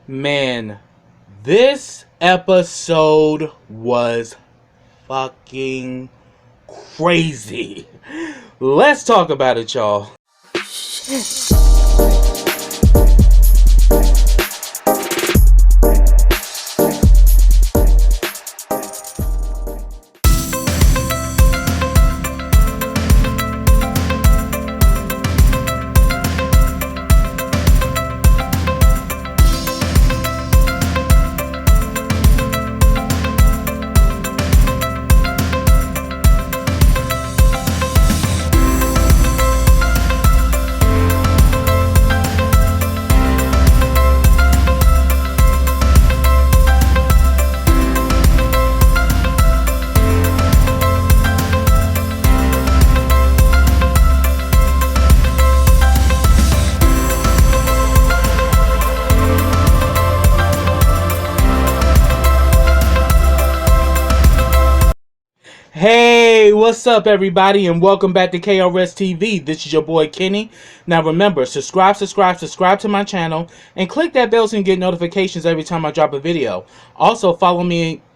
Man, this episode was fucking crazy. Let's talk about it, y'all. Hey, what's up everybody, and welcome back to KRSTV. This is your boy Kenny. Now remember, subscribe to my channel and click that bell so you can get notifications every time I drop a video. Also follow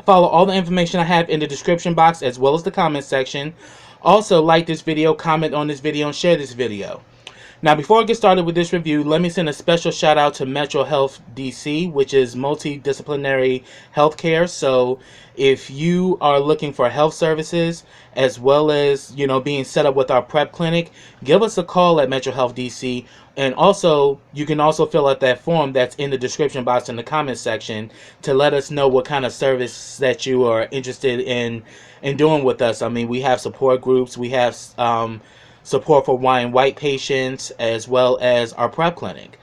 all the information I have in the description box as well as the comment section. Also like this video, comment on this video, and share this video. Now, before I get started with this review, let me send a special shout out to Metro Health DC, which is multidisciplinary healthcare. So if you are looking for health services as well as, being set up with our prep clinic, give us a call at Metro Health DC. And also, you can also fill out that form that's in the description box in the comment section to let us know what kind of service that you are interested in doing with us. I mean, we have support groups, we have support for white patients, as well as our prep clinic,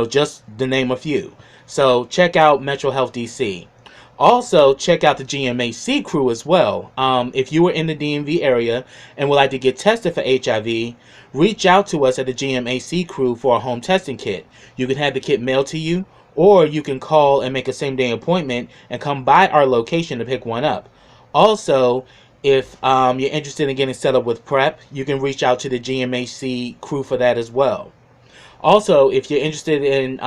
just to name a few. So check out Metro Health DC. Also check out the GMHC crew as well. If you are in the DMV area and would like to get tested for HIV, reach out to us at the GMHC crew for a home testing kit. You can have the kit mailed to you, or you can call and make a same-day appointment and come by our location to pick one up. Also, if you're interested in getting set up with PrEP, you can reach out to the GMHC crew for that as well. Also, if you're interested in,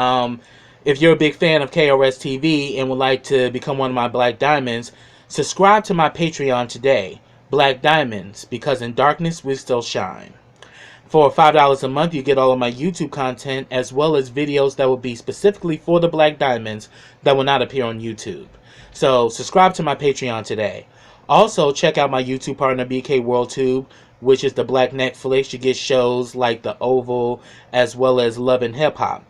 if you're a big fan of KRSTV and would like to become one of my Black Diamonds, subscribe to my Patreon today, Black Diamonds, because in darkness we still shine. For $5 a month, you get all of my YouTube content as well as videos that will be specifically for the Black Diamonds that will not appear on YouTube. So subscribe to my Patreon today. Also, check out my YouTube partner, BK WorldTube, which is the Black Netflix. You get shows like The Oval, as well as Love and Hip Hop,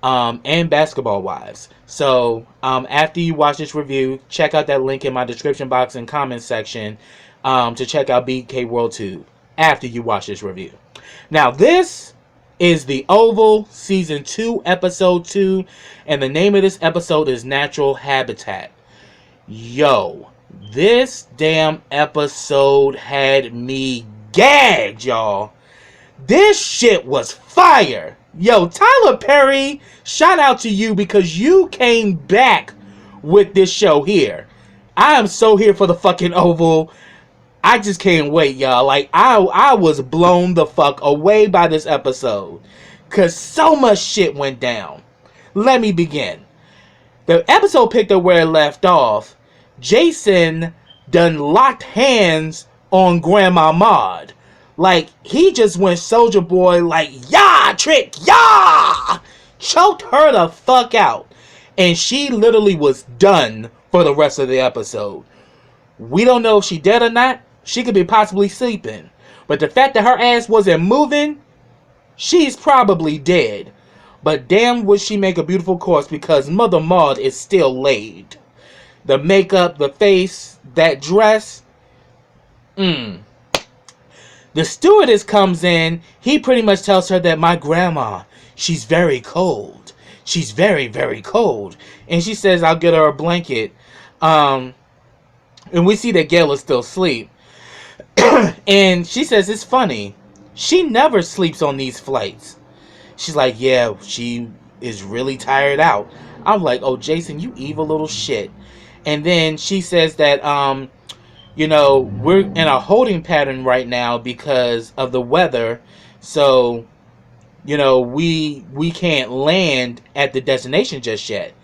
and Basketball Wives. So, after you watch this review, check out that link in my description box and comment section to check out BK WorldTube after you watch this review. Now, this is The Oval, Season 2, Episode 2, and the name of this episode is Natural Habitat. Yo, this damn episode had me gagged, y'all. This shit was fire. Yo, Tyler Perry, shout out to you because you came back with this show here. I am so here for the fucking Oval. I just can't wait, y'all. Like, I was blown the fuck away by this episode because so much shit went down. Let me begin. The episode picked up where it left off. Jason done locked hands on Grandma Maud. Like, he just went Soldier Boy, like, yah, trick, yah! Choked her the fuck out. And she literally was done for the rest of the episode. We don't know if she dead or not. She could be possibly sleeping. But the fact that her ass wasn't moving, she's probably dead. But damn would she make a beautiful corpse because Mother Maud is still laid. The makeup, the face, that dress. The stewardess comes in. He pretty much tells her that my grandma, she's very cold. She's very, very cold. And she says, I'll get her a blanket. And we see that Gail is still asleep. And she says, it's funny. She never sleeps on these flights. She's like, yeah, she is really tired out. I'm like, oh, Jason, you evil little shit. And then she says that, we're in a holding pattern right now because of the weather. So, we can't land at the destination just yet.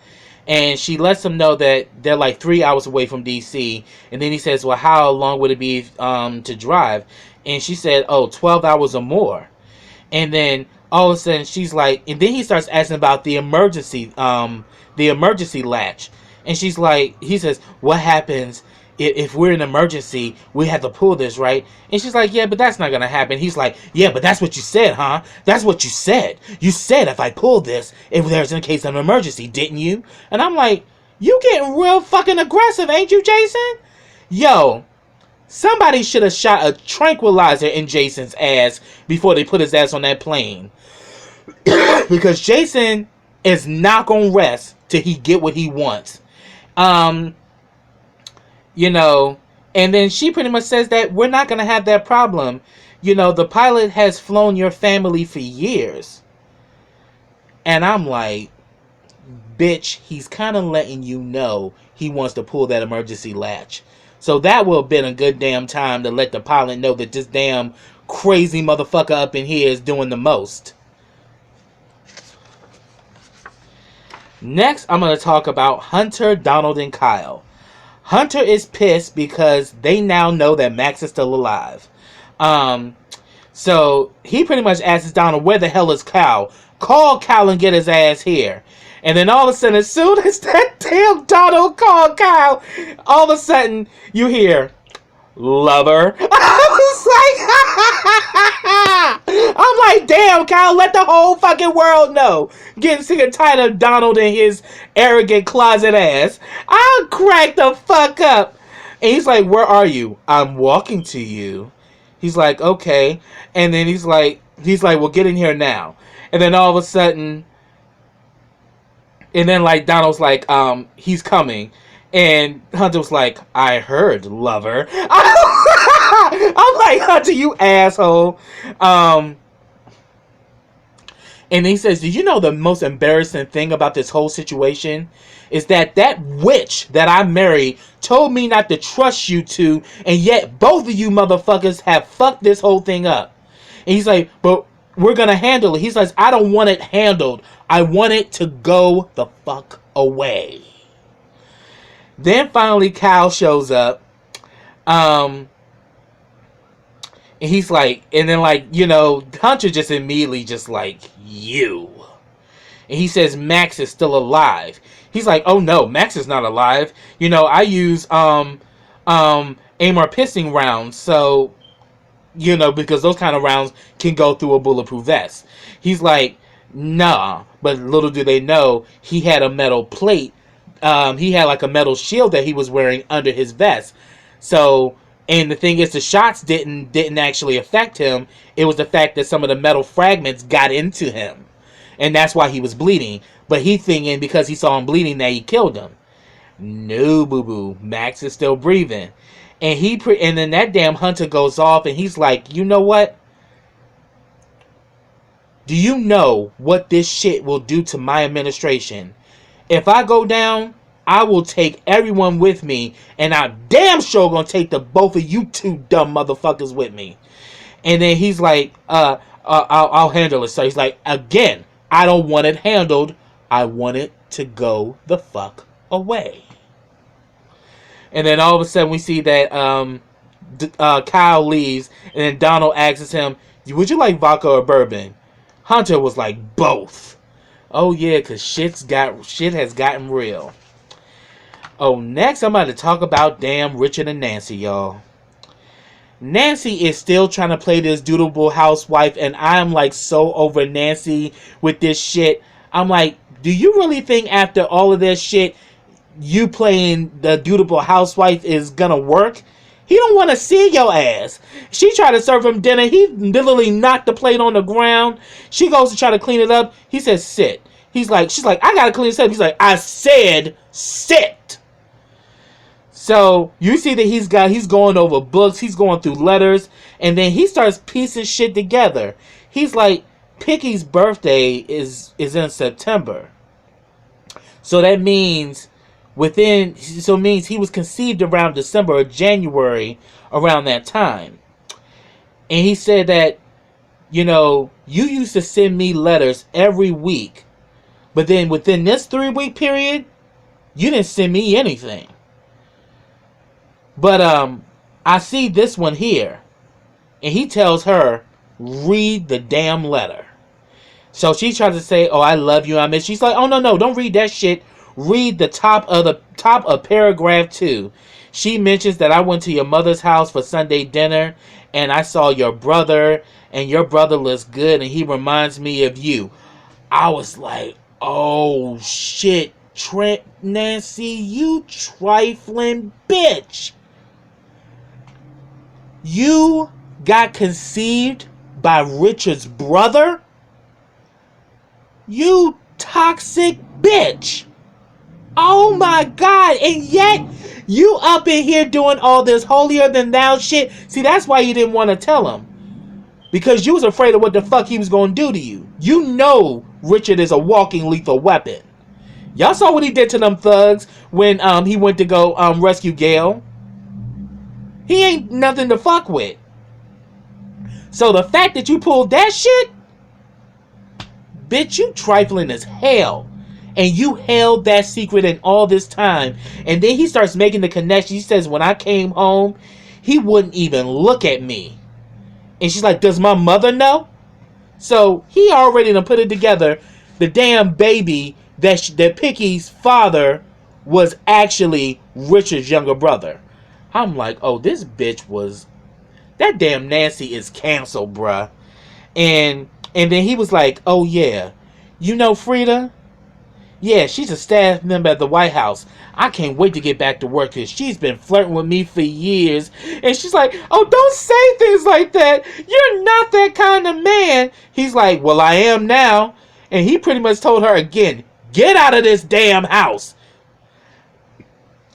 And she lets him know that they're like 3 hours away from DC. And then he says, well, how long would it be to drive? And she said, oh, 12 hours or more. And then all of a sudden she's like, and then he starts asking about the emergency latch. And she's like, he says, what happens if we're in an emergency? We have to pull this, right? And she's like, yeah, but that's not gonna happen. He's like, yeah, but that's what you said, huh? That's what you said. You said if I pull this, if there's in case of an emergency, didn't you? And I'm like, you getting real fucking aggressive, ain't you, Jason? Yo, somebody should have shot a tranquilizer in Jason's ass before they put his ass on that plane. Because Jason is not gonna rest till he get what he wants. You know, and then she pretty much says that we're not gonna have that problem. You know, the pilot has flown your family for years. And I'm like, bitch, he's kind of letting you know he wants to pull that emergency latch. So that would have been a good damn time to let the pilot know that this damn crazy motherfucker up in here is doing the most. Next, I'm going to talk about Hunter, Donald, and Kyle. Hunter is pissed because they now know that Max is still alive. So he pretty much asks Donald, where the hell is Kyle? Call Kyle and get his ass here. And then all of a sudden, as soon as that damn Donald called Kyle, all of a sudden you hear, lover. I was like, I'm like, damn, Kyle, let the whole fucking world know. Getting sick and tired of Donald and his arrogant closet ass. I'll crack the fuck up. And he's like, where are you? I'm walking to you. He's like, okay. And then he's like, well, get in here now. And then all of a sudden, and then like Donald's like, he's coming. And Hunter was like, I heard, lover. I'm like, Hunter, you asshole. And he says, did you know the most embarrassing thing about this whole situation is that witch that I married told me not to trust you two, and yet both of you motherfuckers have fucked this whole thing up. And he's like, but we're gonna handle it. He says, I don't want it handled. I want it to go the fuck away. Then finally Kyle shows up. And he's like, and then like, you know, Hunter just immediately just like, you. And he says Max is still alive. He's like, oh no, Max is not alive. You know, I use AMR pissing rounds, so, you know, because those kind of rounds can go through a bulletproof vest. He's like, nah, but little do they know, he had a metal plate. He had like a metal shield that he was wearing under his vest. So, and the thing is, the shots didn't actually affect him. It was the fact that some of the metal fragments got into him, and that's why he was bleeding. But he thinking because he saw him bleeding that he killed him. No, boo boo. Max is still breathing, and and then that damn Hunter goes off, and he's like, you know what? Do you know what this shit will do to my administration? If I go down, I will take everyone with me, and I'm damn sure gonna take the both of you two dumb motherfuckers with me. And then he's like, I'll handle it. So he's like, again, I don't want it handled. I want it to go the fuck away. And then all of a sudden we see that Kyle leaves, and then Donald asks him, would you like vodka or bourbon? Hunter was like, both. Oh yeah, because shit has gotten real. Oh, next I'm about to talk about damn Richard and Nancy, y'all. Nancy is still trying to play this dutiful housewife, and I'm like so over Nancy with this shit. I'm like, do you really think after all of this shit, you playing the dutiful housewife is gonna work? He don't want to see your ass. She tried to serve him dinner. He literally knocked the plate on the ground. She goes to try to clean it up. He says, sit. She's like, I gotta clean this up. He's like, I said, sit. So you see that he's going over books. He's going through letters. And then he starts piecing shit together. He's like, Picky's birthday is in September. So that means means he was conceived around December or January, around that time. And he said that, you know, you used to send me letters every week, but then within this 3-week period, You didn't send me anything. But I see this one here. And he tells her, read the damn letter. So she tries to say, oh, I love you, I miss you. She's like, oh, no, don't read that shit. Read the top of paragraph 2. She mentions that I went to your mother's house for Sunday dinner, and I saw your brother, and your brother looks good, and he reminds me of you. I was like, oh, shit, Nancy, you trifling bitch. You got conceived by Richard's brother? You toxic bitch. Oh my God. And yet, you up in here doing all this holier than thou shit. See, that's why you didn't want to tell him. Because you was afraid of what the fuck he was going to do to you. You know Richard is a walking lethal weapon. Y'all saw what he did to them thugs when he went to go rescue Gail. He ain't nothing to fuck with. So the fact that you pulled that shit, bitch, you trifling as hell. And you held that secret in all this time. And then he starts making the connection. He says, when I came home, he wouldn't even look at me. And she's like, does my mother know? So he already done put it together. The damn baby that Picky's father was actually Richard's younger brother. I'm like, oh, this bitch was... That damn Nancy is canceled, bruh. And then he was like, oh yeah, you know Frida? Yeah, she's a staff member at the White House. I can't wait to get back to work because she's been flirting with me for years. And she's like, oh, don't say things like that. You're not that kind of man. He's like, well, I am now. And he pretty much told her again, get out of this damn house.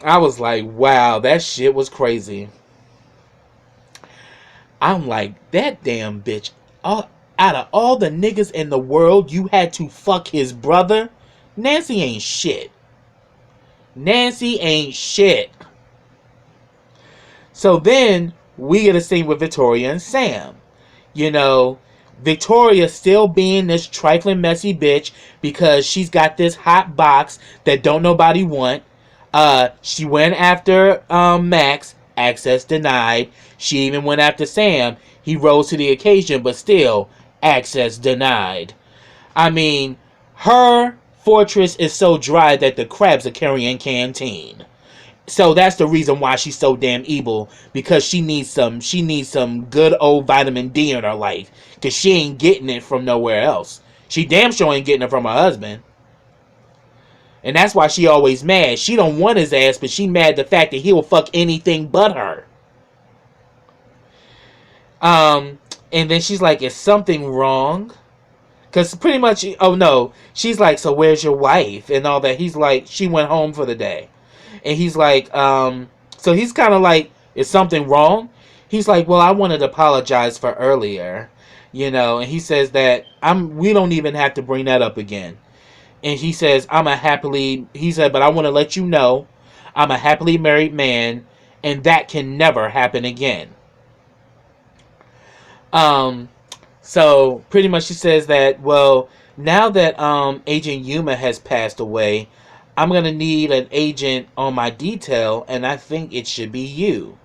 I was like, wow, that shit was crazy. I'm like, that damn bitch. Out of all the niggas in the world, you had to fuck his brother? Nancy ain't shit. Nancy ain't shit. So then, we get a scene with Victoria and Sam. You know, Victoria still being this trifling messy bitch because she's got this hot box that don't nobody want. She went after Max. Access denied. She even went after Sam. He rose to the occasion, but still, access denied. I mean, her fortress is so dry that the crabs are carrying canteen. So that's the reason why she's so damn evil, because she needs some good old vitamin D in her life, because she ain't getting it from nowhere else. She damn sure ain't getting it from her husband. And that's why she always mad. She don't want his ass, but she mad the fact that he'll fuck anything but her. And then she's like, is something wrong? Because pretty much, oh no. She's like, so where's your wife? And all that. He's like, she went home for the day. And he's like, so he's kind of like, is something wrong? He's like, well, I wanted to apologize for earlier. You know, and he says that, we don't even have to bring that up again. And he says, but I want to let you know, I'm a happily married man, and that can never happen again. So pretty much she says that, well, now that Agent Yuma has passed away, I'm going to need an agent on my detail, and I think it should be you.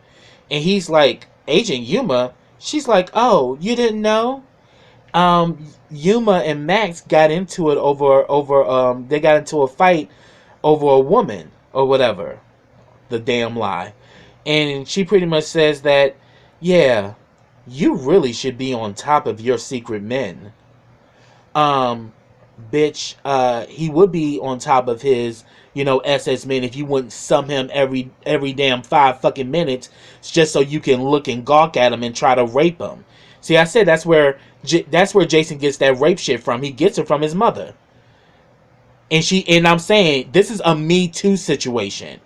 And he's like, Agent Yuma? She's like, oh, you didn't know? Yuma and Max got into it they got into a fight over a woman or whatever. The damn lie. And she pretty much says that, yeah, you really should be on top of your secret men. Bitch, he would be on top of his, SS men if you wouldn't sum him every damn 5 fucking minutes just so you can look and gawk at him and try to rape him. See, I said that's where Jason gets that rape shit from. He gets it from his mother. And I'm saying, this is a Me Too situation.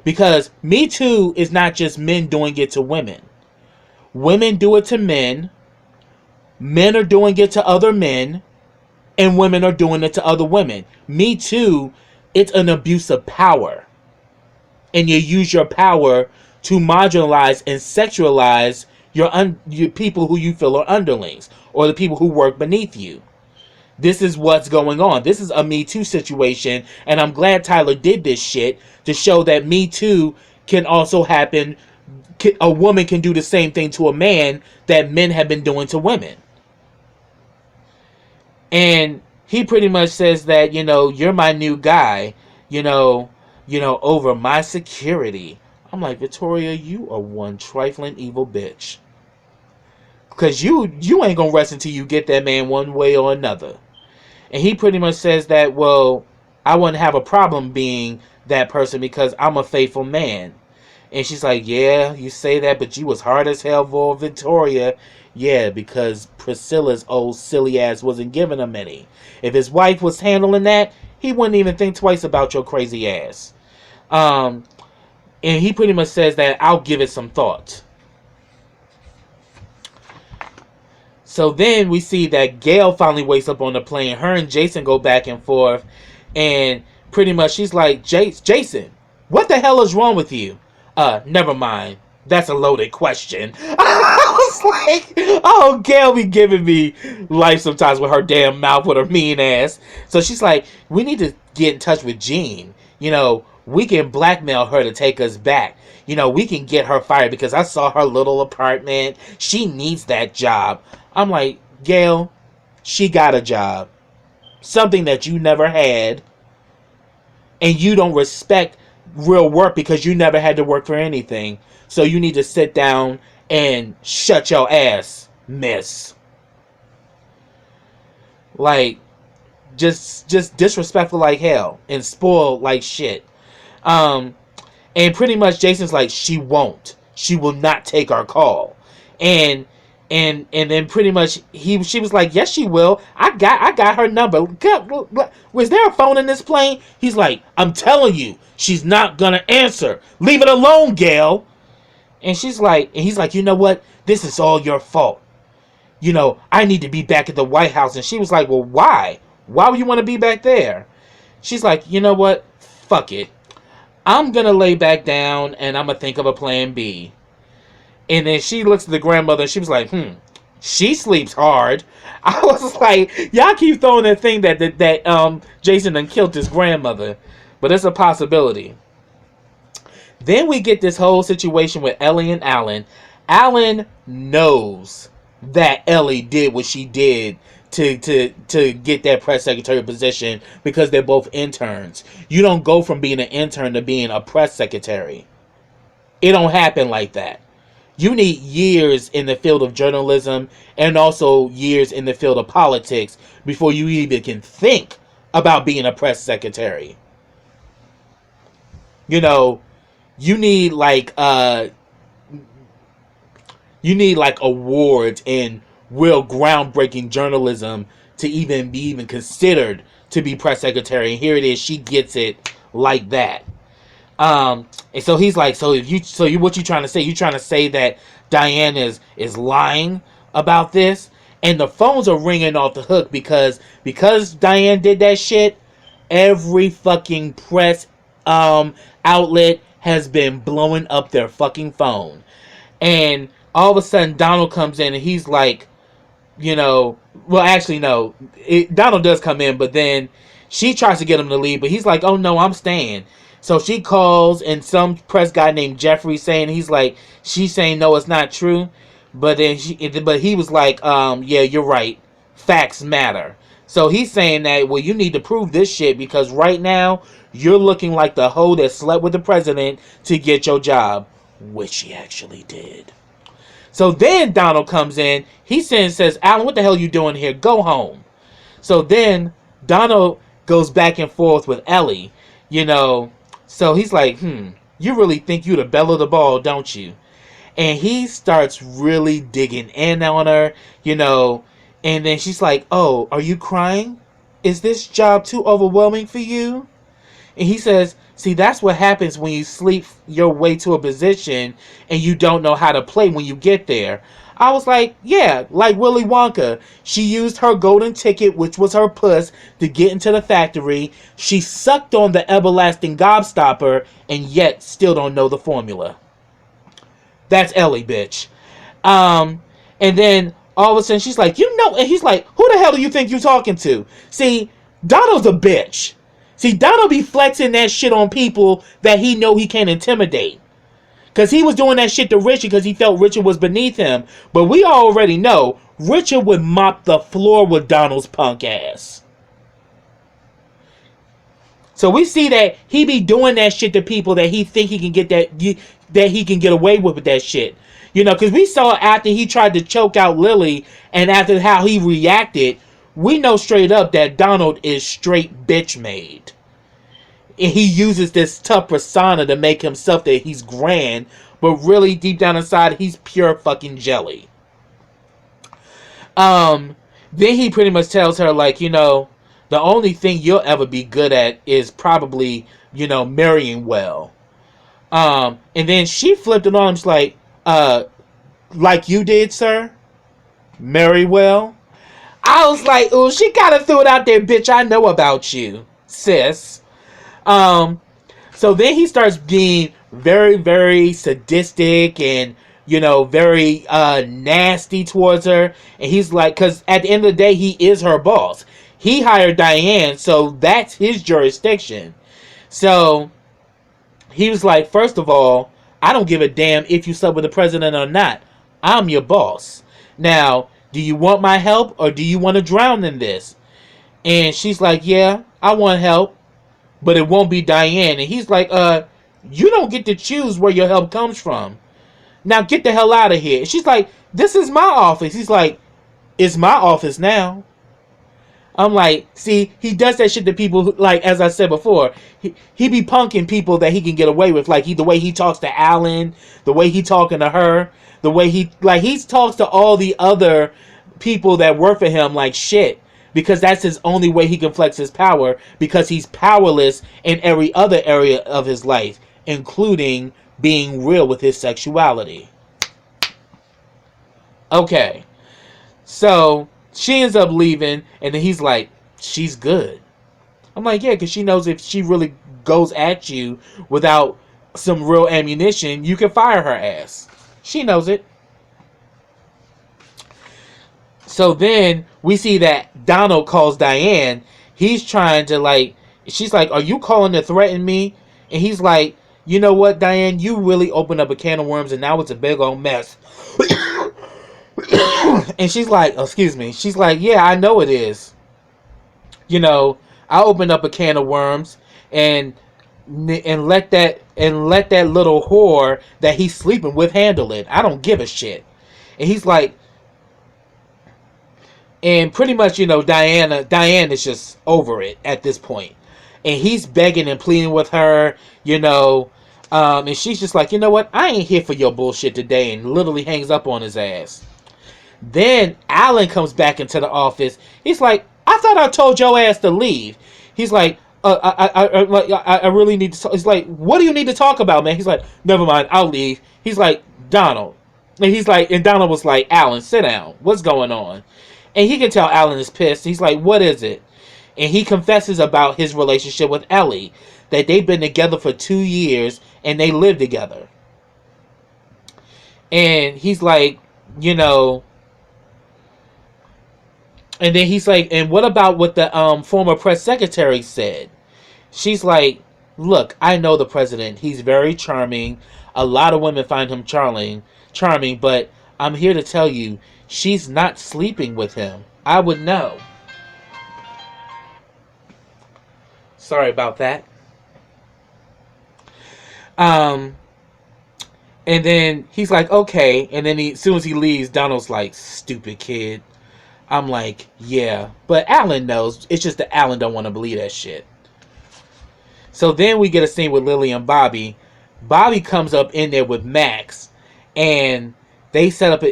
Because Me Too is not just men doing it to women. Women do it to men. Men are doing it to other men. And women are doing it to other women. Me Too, it's an abuse of power. And you use your power to marginalize and sexualize your people who you feel are underlings, or the people who work beneath you. This is what's going on. This is a Me Too situation, and I'm glad Tyler did this shit to show that Me Too can also happen. A woman can do the same thing to a man that men have been doing to women. And he pretty much says that, you're my new guy, over my security. I'm like, Victoria, you are one trifling evil bitch. Because you ain't gonna rest until you get that man one way or another. And he pretty much says that, well, I wouldn't have a problem being that person because I'm a faithful man. And she's like, yeah, you say that, but you was hard as hell for Victoria. Yeah, because Priscilla's old silly ass wasn't giving him any. If his wife was handling that, he wouldn't even think twice about your crazy ass. And he pretty much says that I'll give it some thought. So then we see that Gail finally wakes up on the plane. Her and Jason go back and forth. And pretty much she's like, Jason, what the hell is wrong with you? Never mind. That's a loaded question. I was like, oh, Gail be giving me life sometimes with her damn mouth with her mean ass. So she's like, we need to get in touch with Jean. We can blackmail her to take us back. We can get her fired because I saw her little apartment. She needs that job. I'm like, Gail, she got a job. Something that you never had. And you don't respect real work because you never had to work for anything. So you need to sit down and shut your ass, miss. Like, just disrespectful like hell and spoiled like shit. And pretty much Jason's like, she won't. She will not take our call. And then pretty much she was like, yes, she will. I got her number. Was there a phone in this plane? He's like, I'm telling you, she's not gonna answer. Leave it alone, Gail. And he's like, you know what? This is all your fault. I need to be back at the White House. And she was like, well, why? Why would you want to be back there? She's like, you know what? Fuck it. I'm gonna lay back down and I'm gonna think of a plan B. And then she looks at the grandmother and she was like, she sleeps hard. I was like, y'all keep throwing that thing that Jason done killed his grandmother. But it's a possibility. Then we get this whole situation with Ellie and Alan. Alan knows that Ellie did what she did to get that press secretary position because they're both interns. You don't go from being an intern to being a press secretary. It don't happen like that. You need years in the field of journalism and also years in the field of politics before you even can think about being a press secretary. You need like awards in real groundbreaking journalism to even be considered to be press secretary. And here it is, she gets it like that. And so he's like, what you trying to say? You trying to say that Diane is lying about this? And the phones are ringing off the hook because Diane did that shit. Every fucking press outlet has been blowing up their fucking phone. And all of a sudden Donald comes in and he's like, well, actually no, Donald does come in, but then she tries to get him to leave, but he's like, oh no, I'm staying. So she calls, and some press guy named Jeffrey she's saying no, it's not true. But then he was like, yeah, you're right. Facts matter. So he's saying that, well, you need to prove this shit because right now you're looking like the hoe that slept with the president to get your job, which she actually did. So then Donald comes in. He says, Alan, what the hell are you doing here? Go home. So then Donald goes back and forth with Ellie, So he's like, you really think you the belle of the ball, don't you? And he starts really digging in on her, and then she's like, oh, are you crying? Is this job too overwhelming for you? And he says, see, that's what happens when you sleep your way to a position and you don't know how to play when you get there. I was like, yeah, like Willy Wonka. She used her golden ticket, which was her puss, to get into the factory. She sucked on the everlasting gobstopper and yet still don't know the formula. That's Ellie, bitch. And then all of a sudden she's like, you know, and he's like, who the hell do you think you're talking to? See, Donald's a bitch. See, Donald be flexing that shit on people that he know he can't intimidate. Because he was doing that shit to Richard because he felt Richard was beneath him. But we already know Richard would mop the floor with Donald's punk ass. So we see that he be doing that shit to people that he think he can get that he can get away with that shit. You know, because we saw after he tried to choke out Lily and after how he reacted, we know straight up that Donald is straight bitch made. And he uses this tough persona to make himself that he's grand, but really deep down inside he's pure fucking jelly. Then he pretty much tells her, like, you know, the only thing you'll ever be good at is probably, you know, marrying well. And then she flipped it on him, she's like you did, sir? Marry well? I was like, oh, she kind of threw it out there, bitch, I know about you, sis. So then he starts being very, very sadistic and, you know, very nasty towards her. And he's like, because at the end of the day, he is her boss. He hired Diane, so that's his jurisdiction. So he was like, first of all, I don't give a damn if you slept with the president or not. I'm your boss. Now, do you want my help or do you want to drown in this? And she's like, yeah, I want help, but it won't be Diane. And he's like, you don't get to choose where your help comes from. Now get the hell out of here. And she's like, this is my office. He's like, it's my office now. I'm like, see, he does that shit to people who, like, as I said before, he be punking people that he can get away with. Like, the way he talks to Alan, the way he talking to her, the way he talks to all the other people that work for him like shit. Because that's his only way he can flex his power, because he's powerless in every other area of his life, including being real with his sexuality. Okay. So she ends up leaving, and then he's like, she's good. I'm like, yeah, because she knows if she really goes at you without some real ammunition, you can fire her ass. She knows it. So then we see that Donald calls Diane. He's trying to, like, she's like, are you calling to threaten me? And he's like, you know what, Diane, you really opened up a can of worms and now it's a big old mess. And she's like, excuse me, she's like, yeah, I know it is. You know, I opened up a can of worms and let that little whore that he's sleeping with handle it. I don't give a shit. And he's like, and pretty much, you know, Diane is just over it at this point. And he's begging and pleading with her, you know, and she's just like, you know what, I ain't here for your bullshit today, and literally hangs up on his ass. Then Alan comes back into the office. He's like, I thought I told your ass to leave. He's like, I really need to talk. He's like, what do you need to talk about, man? He's like, never mind, I'll leave. He's like, Donald. And he's like, and Donald was like, Alan, sit down. What's going on? And he can tell Alan is pissed. He's like, what is it? And he confesses about his relationship with Ellie. That they've been together for 2 years and they live together. And he's like, you know, and then he's like, and what about what the former press secretary said? She's like, look, I know the president. He's very charming. A lot of women find him charming, but I'm here to tell you, she's not sleeping with him. I would know. Sorry about that. And then he's like, okay. And then as soon as he leaves, Donald's like, stupid kid. I'm like, yeah. But Alan knows. It's just that Alan don't want to believe that shit. So then we get a scene with Lily and Bobby. Bobby comes up in there with Max. And they set up,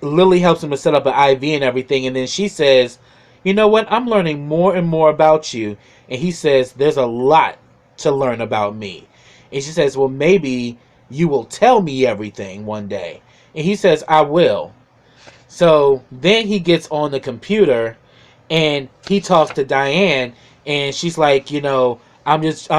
Lily helps him to set up an IV and everything. And then she says, you know what? I'm learning more and more about you. And he says, there's a lot to learn about me. And she says, well, maybe you will tell me everything one day. And he says, I will. So then he gets on the computer and he talks to Diane. And she's like, you know, I'm just,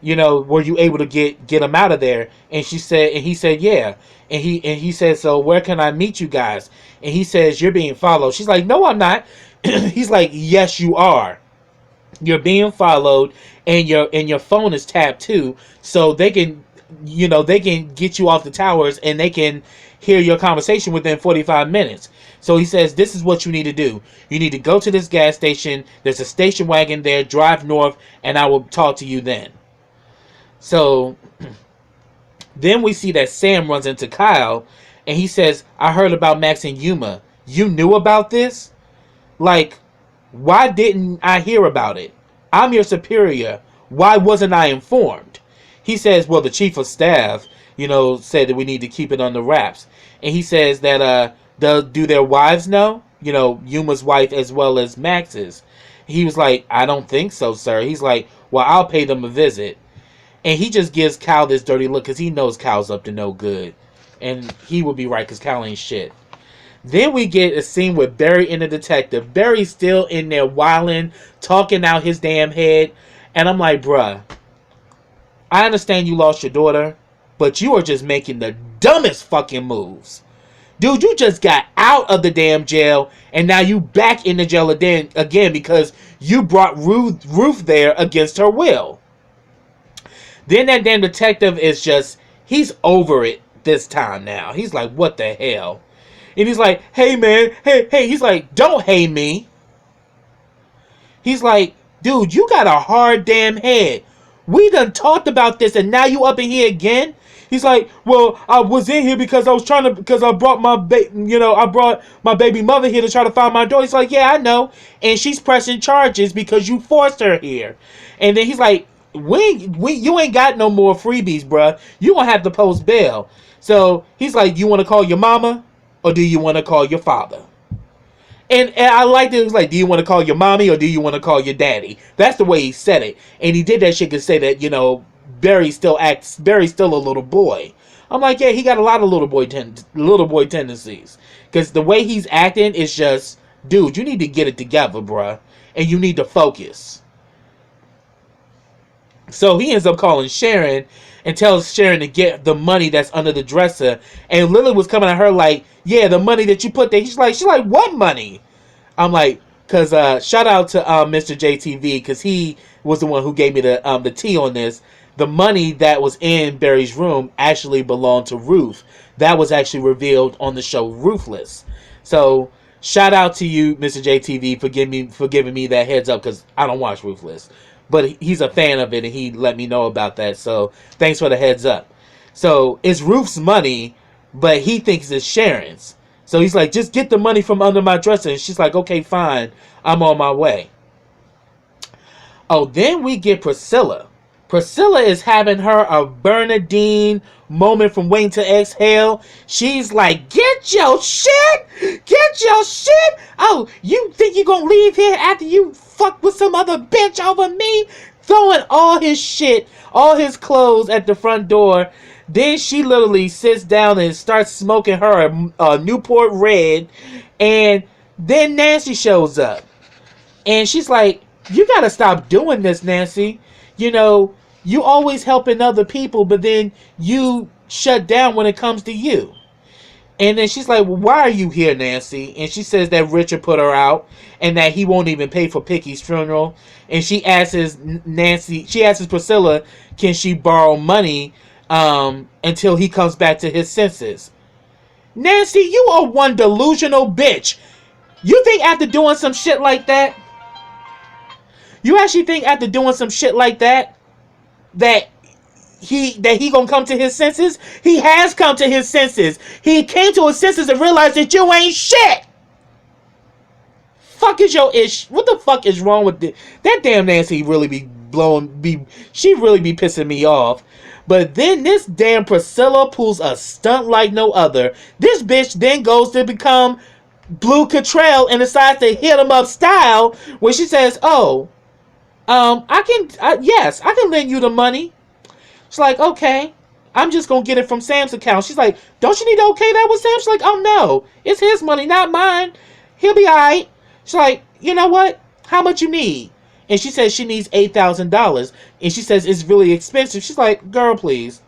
were you able to get him out of there? And he said, yeah. And he said, so where can I meet you guys? And he says, you're being followed. She's like, no, I'm not. He's like, yes, you are. You're being followed, and your phone is tapped too, so they can get you off the towers, and they can hear your conversation within 45 minutes. So he says, this is what you need to do. You need to go to this gas station. There's a station wagon there. Drive north, and I will talk to you then. So then we see that Sam runs into Kyle, and he says, I heard about Max and Yuma. You knew about this? Like, why didn't I hear about it? I'm your superior. Why wasn't I informed? He says, well, the chief of staff, said that we need to keep it under wraps. And he says that, do their wives know? Yuma's wife as well as Max's. He was like, I don't think so, sir. He's like, well, I'll pay them a visit. And he just gives Cal this dirty look because he knows Cal's up to no good. And he would be right because Cal ain't shit. Then we get a scene with Barry and the detective. Barry's still in there wilding, talking out his damn head. And I'm like, bruh, I understand you lost your daughter, but you are just making the dumbest fucking moves. Dude, you just got out of the damn jail, and now you back in the jail again because you brought Ruth there against her will. Then that damn detective is just, he's over it this time now. He's like, what the hell? And he's like, hey man, hey. He's like, don't hate me. He's like, dude, you got a hard damn head. We done talked about this and now you up in here again? He's like, well, I was in here because I brought my baby mother here to try to find my daughter. He's like, yeah, I know. And she's pressing charges because you forced her here. And then he's like, you ain't got no more freebies, bruh. You gonna have to post bail. So he's like, you want to call your mama? Or do you want to call your father? And I liked it. It was like, do you want to call your mommy or do you want to call your daddy? That's the way he said it. And he did that shit to say that, Barry's still a little boy. I'm like, yeah, he got a lot of little boy tendencies. Because the way he's acting is just, dude, you need to get it together, bruh. And you need to focus. So he ends up calling Sharon and tells Sharon to get the money that's under the dresser. And Lily was coming at her like, yeah, the money that you put there. She's like, what money? I'm like, because shout out to Mr. JTV, because he was the one who gave me the tea on this. The money that was in Barry's room actually belonged to Ruth. That was actually revealed on the show Ruthless. So shout out to you, Mr. JTV, for giving me that heads up, because I don't watch Ruthless. But he's a fan of it, and he let me know about that. So thanks for the heads up. So it's Ruth's money, but he thinks it's Sharon's. So he's like, just get the money from under my dresser. And she's like, okay, fine. I'm on my way. Oh, then we get Priscilla. Priscilla is having her a Bernadine moment from Waiting to Exhale. She's like, get your shit! Get your shit! Oh, you think you're gonna leave here after you fuck with some other bitch over me? Throwing all his shit, all his clothes at the front door. Then she literally sits down and starts smoking her a Newport Red. And then Nancy shows up. And she's like, you gotta stop doing this, Nancy. You always helping other people, but then you shut down when it comes to you. And then she's like, well, why are you here, Nancy? And she says that Richard put her out and that he won't even pay for Picky's funeral. And she asks Priscilla, can she borrow money until he comes back to his senses? Nancy, you are one delusional bitch. You think after doing some shit like that, that he gonna come to his senses? He has come to his senses. He came to his senses and realized that you ain't shit. Fuck is your ish? What the fuck is wrong with that damn Nancy? Really she really be pissing me off. But then this damn Priscilla pulls a stunt like no other. This bitch then goes to become Blue Cottrell and decides to hit him up style when she says, oh, yes, I can lend you the money. She's like, okay, I'm just going to get it from Sam's account. She's like, don't you need to okay that with Sam? She's like, oh no, it's his money, not mine. He'll be all right. She's like, you know what? How much you need? And she says she needs $8,000. And she says it's really expensive. She's like, girl, please.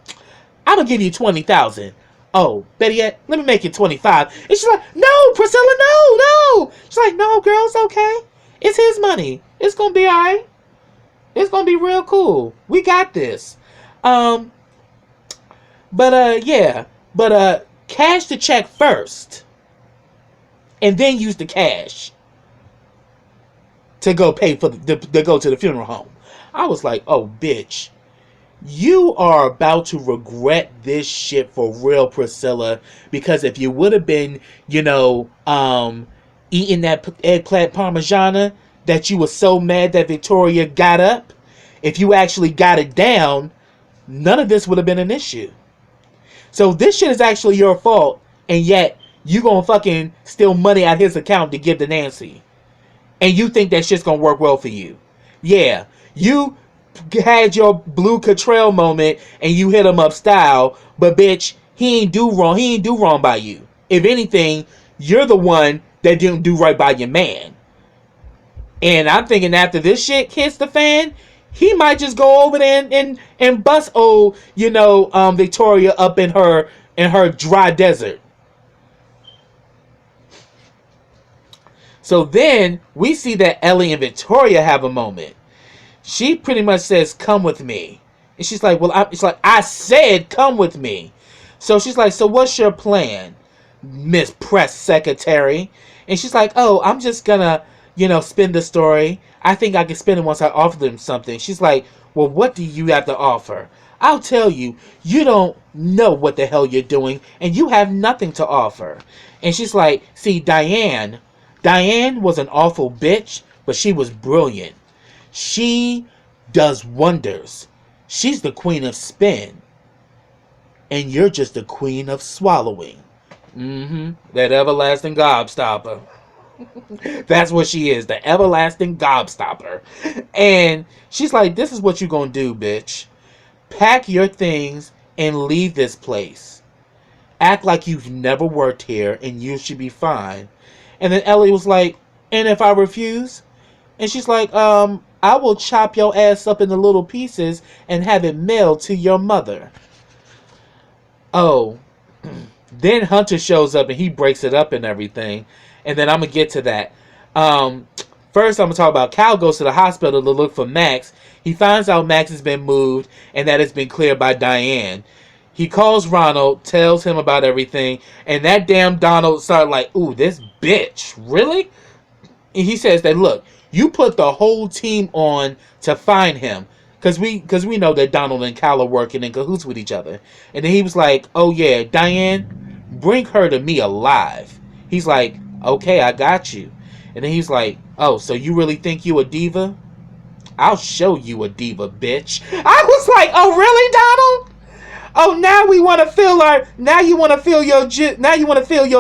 I'm going to give you $20,000. Oh, better yet, let me make it 25. And she's like, no, Priscilla, no. She's like, no, girl, it's okay. It's his money. It's going to be all right. It's going to be real cool. We got this. Yeah. But cash the check first. And then use the cash to go pay for to go to the funeral home. I was like, oh, bitch. You are about to regret this shit for real, Priscilla. Because if you would have been, eating that eggplant parmigiana that you were so mad that Victoria got up, if you actually got it down, none of this would have been an issue. So this shit is actually your fault, and yet you gonna fucking steal money out his account to give to Nancy. And you think that shit's gonna work well for you. Yeah, you had your Blue Cottrell moment and you hit him up style, but bitch, he ain't do wrong by you. If anything, you're the one that didn't do right by your man. And I'm thinking after this shit hits the fan, he might just go over there and bust old, Victoria up in her dry desert. So then we see that Ellie and Victoria have a moment. She pretty much says, come with me. And she's like, I said come with me. So she's like, so what's your plan, Miss Press Secretary? And she's like, oh, I'm just gonna, spin the story. I think I can spin it once I offer them something. She's like, well, what do you have to offer? I'll tell you, you don't know what the hell you're doing, and you have nothing to offer. And she's like, see, Diane was an awful bitch, but she was brilliant. She does wonders. She's the queen of spin. And you're just the queen of swallowing. That everlasting gobstopper. That's what she is. The everlasting gobstopper. And she's like, this is what you gonna do, bitch. Pack your things and leave this place. Act like you've never worked here and you should be fine. And then Ellie was like, and if I refuse? And she's like, I will chop your ass up into little pieces and have it mailed to your mother. Oh. Then Hunter shows up and he breaks it up and everything. And then I'm going to get to that. First, I'm going to talk about Cal goes to the hospital to look for Max. He finds out Max has been moved and that it's been cleared by Diane. He calls Ronald, tells him about everything, and that damn Donald started like, ooh, this bitch, really? And he says that, look, you put the whole team on to find him, because we know that Donald and Cal are working in cahoots with each other. And then he was like, oh yeah, Diane, bring her to me alive. He's like, okay, I got you. And then he's like, oh, so you really think you a diva? I'll show you a diva, bitch. I was like, oh really, Donald? Oh, now we want to feel now you want to feel your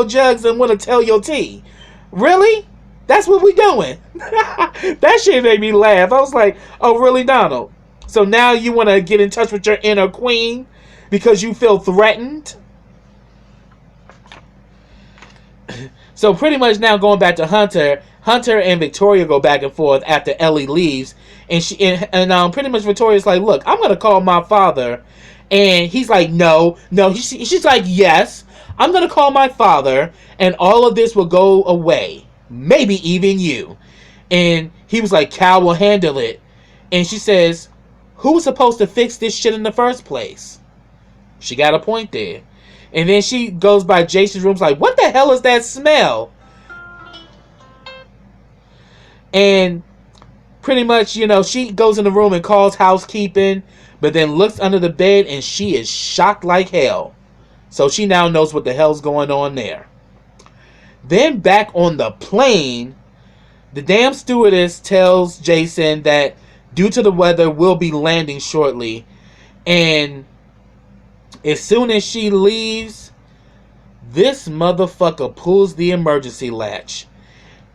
jugs and want to tell your tea. Really? That's what we doing. That shit made me laugh. I was like, oh, really, Donald? So now you want to get in touch with your inner queen because you feel threatened? So pretty much now going back to Hunter and Victoria go back and forth after Ellie leaves. And pretty much Victoria's like, look, I'm going to call my father. And he's like, no. She's like, yes, I'm going to call my father and all of this will go away. Maybe even you. And he was like, Cal will handle it. And she says, who was supposed to fix this shit in the first place? She got a point there. And then she goes by Jason's room, like, what the hell is that smell? And pretty much, she goes in the room and calls housekeeping, but then looks under the bed and she is shocked like hell. So she now knows what the hell's going on there. Then back on the plane, the damn stewardess tells Jason that due to the weather, we'll be landing shortly. And as soon as she leaves, this motherfucker pulls the emergency latch.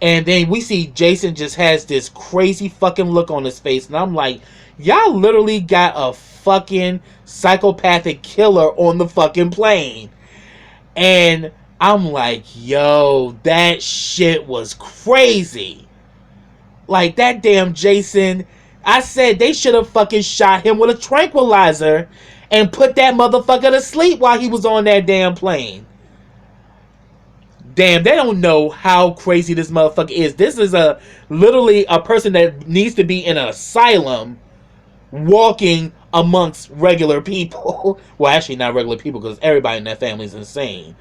And then we see Jason just has this crazy fucking look on his face. And I'm like, y'all literally got a fucking psychopathic killer on the fucking plane. And I'm like, yo, that shit was crazy. Like, that damn Jason, I said they should have fucking shot him with a tranquilizer and put that motherfucker to sleep while he was on that damn plane. Damn, they don't know how crazy this motherfucker is. This is literally a person that needs to be in an asylum walking amongst regular people. Well, actually not regular people, because everybody in that family is insane.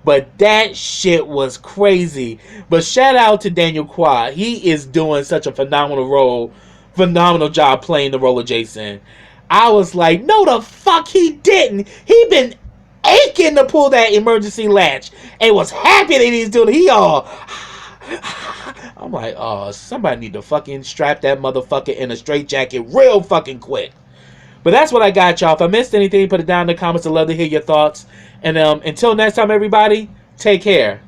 But that shit was crazy. But shout out to Daniel Quad. He is doing such a phenomenal job playing the role of Jason. I was like, no the fuck he didn't. He been aching to pull that emergency latch and was happy that he's doing it. He all I'm like, oh, somebody need to fucking strap that motherfucker in a straitjacket real fucking quick. But that's what I got, y'all. If I missed anything, put it down in the comments. I'd love to hear your thoughts. And until next time, everybody, take care.